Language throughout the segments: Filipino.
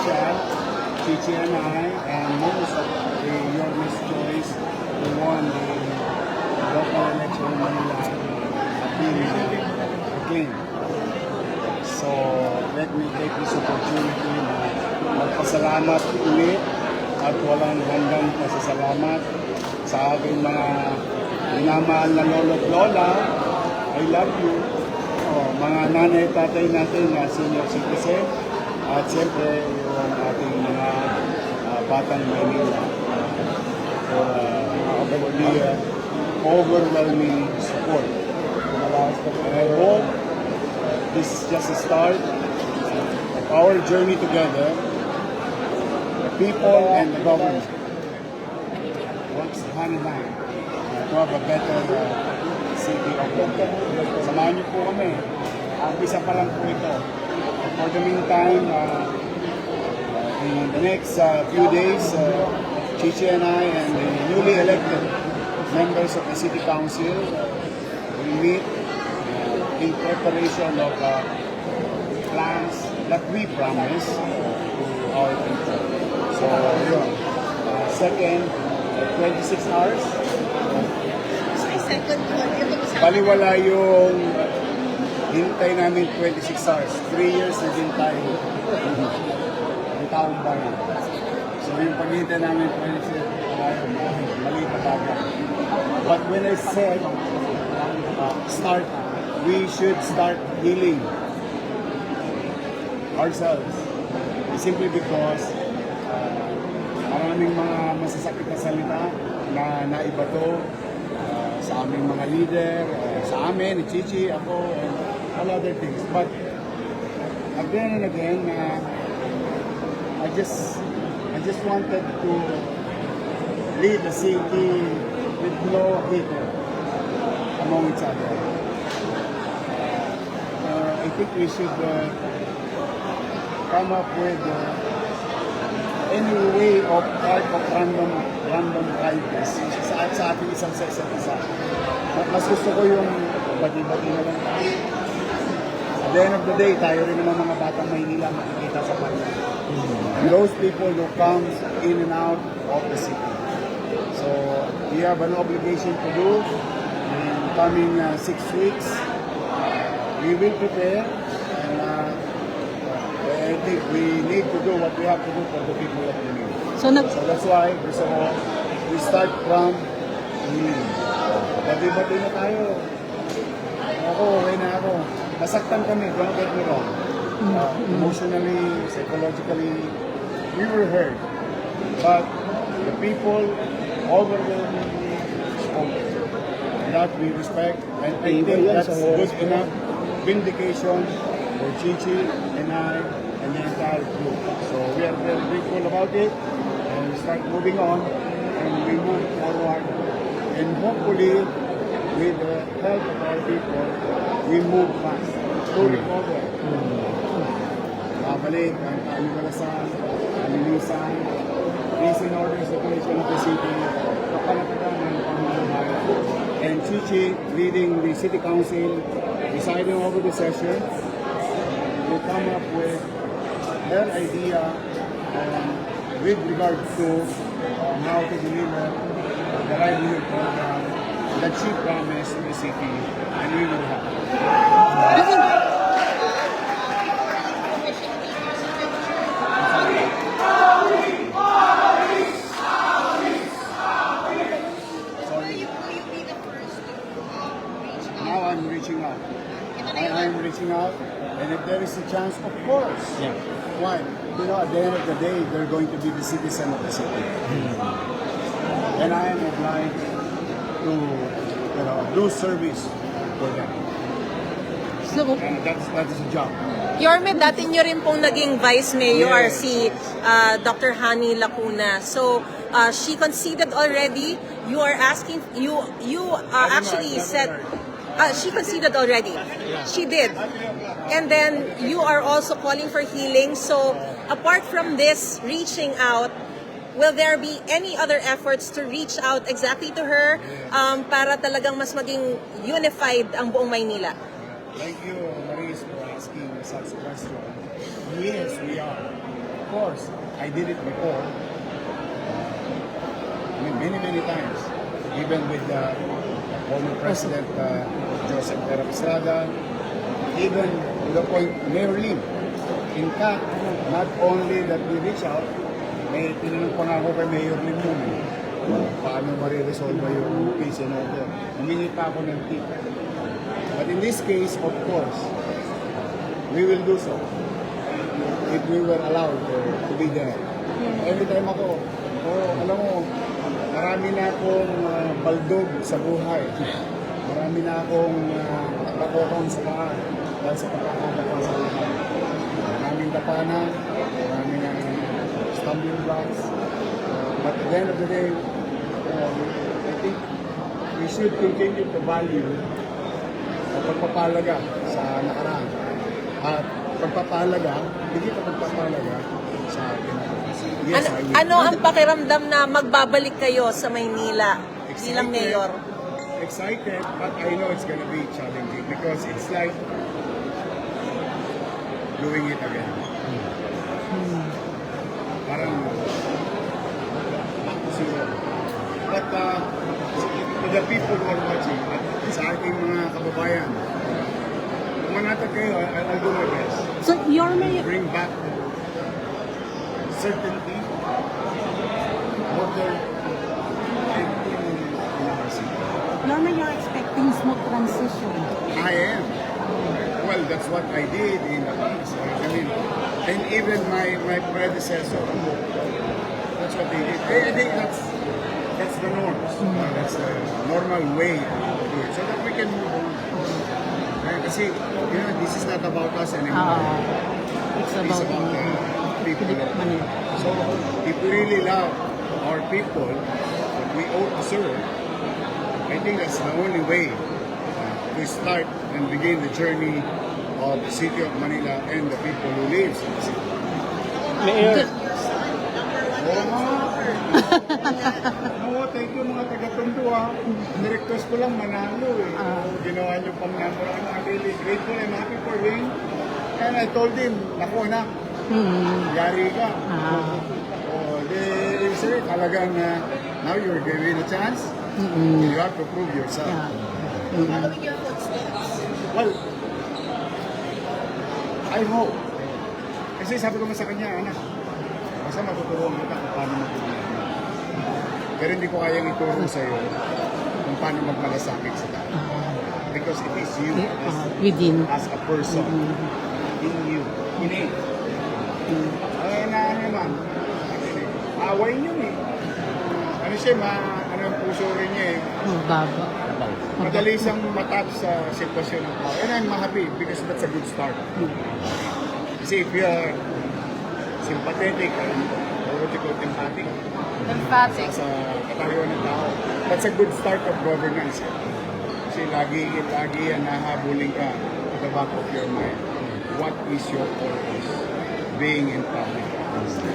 Special, Chichi and I, and most of the Your Miss Choice who won the local election in Manila have been acclaimed. So let me take this opportunity na magpasalamat ulit at walang hanggang pasasalamat sa aking mga minamahal na lolo at lola. I love you. Mga nanay at tatay natin na senior citizen at siyempre yung ating mga batang Manila for the overwhelming support. And I hope this is just a start of our journey together, the people and the government works hand in hand to have a better city of London. Samahan niyo po kami. Umpisa pa lang po ito. For the meantime, in the next few days, Chichi and I and the newly elected members of the City Council will meet in preparation of plans that we promise to our people. So, yun. Second, 26 hours. Baliwala yung hintay namin 26 hours. 3 years na din tayo. Ang taong bayan. So yung paghintay namin 26 hours, mali pa bagay. But when I said start, we should start healing ourselves. Simply because maraming mga masasakit na salita na naibato sa aming mga leader, sa amin, ni Chichi, ako, and all other things. But again and again, I just wanted to lead the city with no hatred among each other. I think we should come up with any way of art of random kindness sa ating isang sa isa't isa. Mas gusto ko yung bati-bati na lang tayo. At the end of the day, tayo rin naman mga batang Maynila makikita sa kanya. And those people who comes in and out of the city. So, we have an obligation to do in coming 6 weeks. We will prepare and I think we need to do what we have to do for the people of the Manila. So that's why we start from healing. Bati-bati na tayo. Ako, okay na ako. Nasaktan kami, don't get me wrong. Emotionally, psychologically, we were hurt. But the people overwhelmingly spoke. That we respect, and I think that's good enough vindication for Chichi and I and the entire group. So we are very grateful about it, and we start moving on, and we move forward. And hopefully, with the help of our people, we move fast to recover. Babalik ang kalibalasan, kalinisan, peace and order sa condition of the city, kapalakaran ng pamamahay. And Chichi, leading the City Council, presiding over the session, will come up with her idea with regard to how to deliver the livelihood program that she promised to the city, and we will have. Now I'm reaching out. I'm reaching out, and if there is a chance, of course. Yeah. Why? You know, at the end of the day, they're going to be the citizen of the city. And I am obliged to, do service for them. So, And that's a job. Yorme, dati nyo rin pong naging Vice Mayor si Dr. Hani Lacuna. So, she conceded already. You are asking, you actually said, she conceded already. She did. And then you are also calling for healing. So, apart from this reaching out, will there be any other efforts to reach out exactly to her para talagang mas maging unified ang buong Maynila? Thank you, Maurice, for asking such a question. Yes, we are. course, I did it before. I mean, many times. Even with the former President Joseph Vera Estrada, even to the point, Mayor Lim. In fact, not only that we reach out, may tinanong pa nga ako kay Mayor Lim noon, paano mariresolve yung case and order. Humingi pa ako ng tip. But in this case, of course, we will do so if we were allowed to be there. Anytime ako, alam mo, marami na akong baldog sa buhay. Marami na akong nakakokong sa paa dahil sa pagkakadapa sa buhay. Maraming tapanan, maraming stumbling blocks. But at the end of the day, I think we should continue to value pagpapalaga sa nakaraan. At pagpapalaga, hindi pa pagpapalaga sa atin. Yes, I will. Ano ang pakiramdam na magbabalik kayo sa Maynila bilang mayor? Excited, but I know it's gonna be challenging because it's like doing it again. Parang back to zero. But to the people who are watching, at sa ating mga kababayan, kung manatag kayo, I'll do my best. So your mayor, Bring back certainty, order, and in our city. you're expecting smooth transition. I am. Well, that's what I did in the past. I mean, and even my predecessor, that's what they did. I think that's the norms. That's the normal way to do it, so that we can move on. Kasi, this is not about us anymore. It's It's about about the people. So, if we really love our people, that we owe to serve, I think that's the only way to start and begin the journey of the city of Manila and the people who live in the city. Mayor, Oo nga. Oo, thank you mga taga-Tondo ha. Nirequest ko lang manalo eh. Ginawa niyo pang number. I'm really grateful and happy for him. And I told him, naku anak, yari ka. They say talagang now you're given a chance. You have to prove yourself. Following your footsteps. Well, I hope. Kasi sabi ko sa kanya, anak, basta matuturuan kita kung paano magpapalagay. Pero hindi ko kayang ituro sa iyo kung paano magmalasakit sa tao. Because it is you within. as a person. In you. Innate. Ay, ano naman. Away niyo eh. Ano siya, ano ang puso rin niya eh. Baba. Madali siyang matap sa sitwasyon ng tao. And I'm happy because that's a good start. Kasi if you're sympathetic and empathic sa katayuan ng tao, that's a good start of governance. Kasi lagi yan nahabulin ka at the back of your mind. What is your purpose being in public?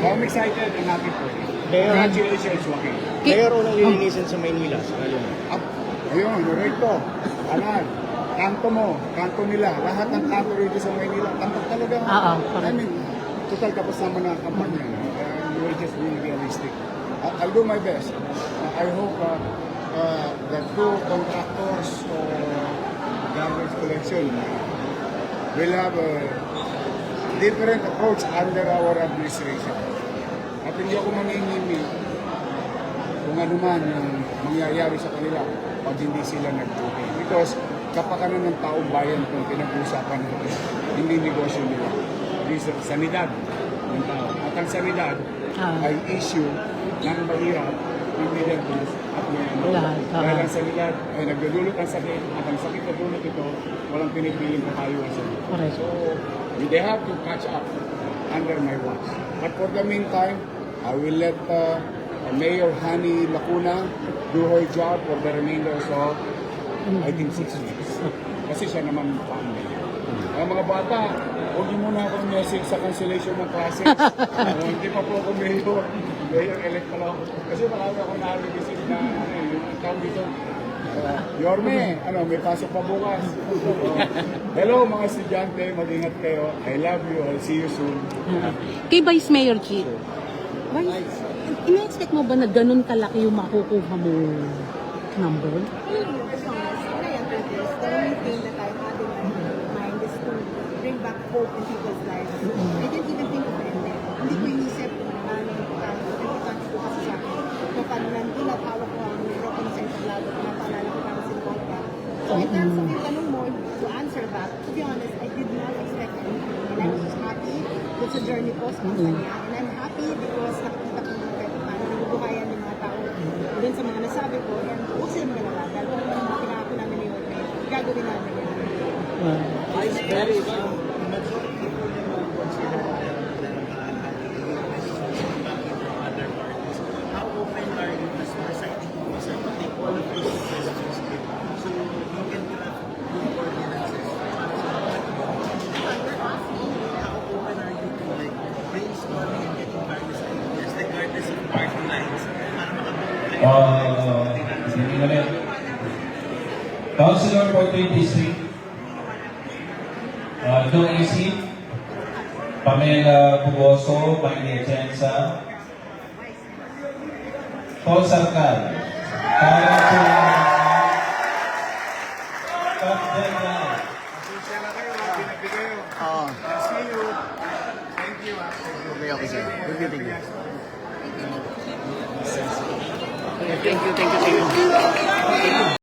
So I'm excited and happy for you. Congratulations, Joaquin. Mayor, unang lilinisin sa Maynila sa ngayon. Ayun, Loreto, Alan, kanto mo, kanto nila, lahat ng kanto rito sa Maynila, kanto talaga. I mean, total tapos naman na ang kampanya. You will just be realistic. I'll do my best. I hope the two contractors or garbage collection will have a different approach under our administration. At hindi ako manginginig kung ano man yung mangyayari sa kanila pag hindi sila nag-duty. Because kapakanan ng taong bayan kung pinag-usapan natin, hindi negosyo nila. Hindi sa sanidad ng tao. At ang sanidad ay issue ng mahirap, ng middle class at mayaman. Dahil ang sanidad ay nagdudulot ang sakit at ang sakit na dulot ito, walang pinipiling kakayuan sa ito. So, they have to catch up under my watch. But for the meantime, I will let Mayor Hani Lacuna do her job for the remainder of, I think, 6 weeks. Kasi siya naman family. Ang mga bata, huwag niyo muna akong message sa cancellation ng classes. Hindi pa po ako mayor. Mayor elect pa lang ako. Kasi marami ako na-receive na yung tawag dito, Yorme, may pasok pa bukas. Hello mga estudyante, mag-ingat kayo. I love you. I'll see you soon. Kay Vice Mayor Chi, Vice, ina-expect mo ba na ganun kalaki yung makukuha mo number? The only thing that I had in my mind is to bring back hope in people's lives. I didn't even think of ending. Hindi ko inisip kung ano importante ko kasi sa akin. So, paano nandun at hawak ko ang broken sense of love at napaalala ko para sa Sinigolga. So, in terms of yung tanong mo, to answer that, to be honest, I did not expect anything. And I was just happy. It's a journey po sa kanya. And I'm happy because nakikita ko yung kahit paano nabubuhayan ng mga tao dun sa mga nasabi ko. And huwag sila magalala. Dahil kung ano mga pinako namin ni Yorme, gagawin namin yan. Councilor for 3rd District, Dong Isi, Pamela Bugoso, Maria Atienza, Paul Sarkal, Karen Pasensya na kayo, pinagbigay ko. See you. Thank you. Okay, sir. Thank you. Thank you. Thank you.